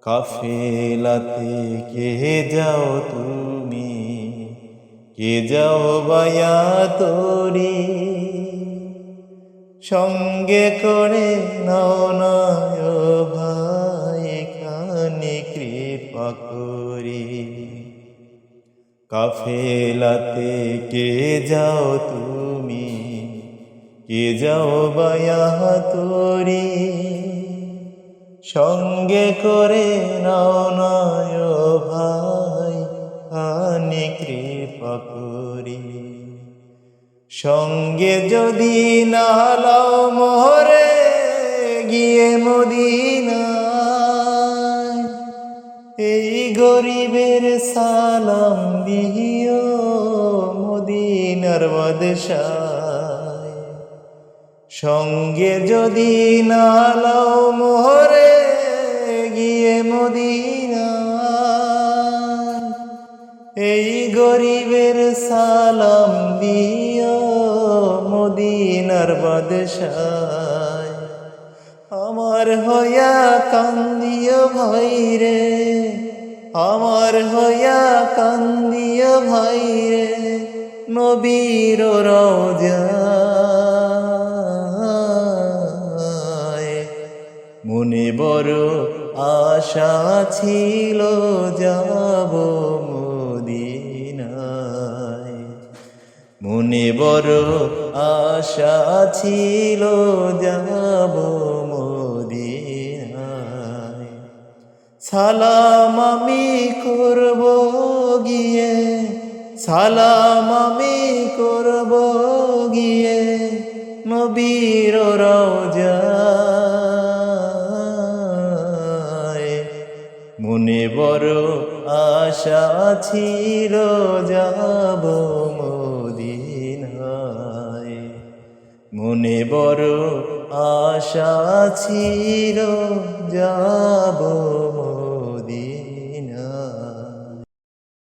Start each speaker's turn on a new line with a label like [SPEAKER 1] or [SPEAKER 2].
[SPEAKER 1] কাফেলাতে কে যাও তুমি, কে যাও বায়া তোরি, সঙ্গে করে নাও না ও ভাই খানি কৃপা করি। কাফেলাতে কে যাও তুমি, কে যাও বায়া তোরি, সঙ্গে করে নাও না ও ভাই খানি কৃপা করি। সঙ্গে যদি না লাও মোহরে গিয়ে মদিনায়, এই গরিবের সালাম দিও মদিনার বাদশায়। সঙ্গে যদি না লাও মোহরে গিয়ে মদিনায়, এই গরিবের সালাম দিও মদিনার বাদশায়। আমার হইয়া কান্দিও ভাই রে, আমার হইয়া কান্দিও ভাই রে, নবীর রওজায়। মনে বড় আশা ছিল যাব মদিনায়, মনে বড় আশা ছিল যাব মদিনায়। সালাম আমি করব গিয়ে, সালাম আমি করব গিয়ে নবীর রওজায়। মনে বড় আশা ছিল যাব মদিনায়, মনে বড় আশা ছিল যাব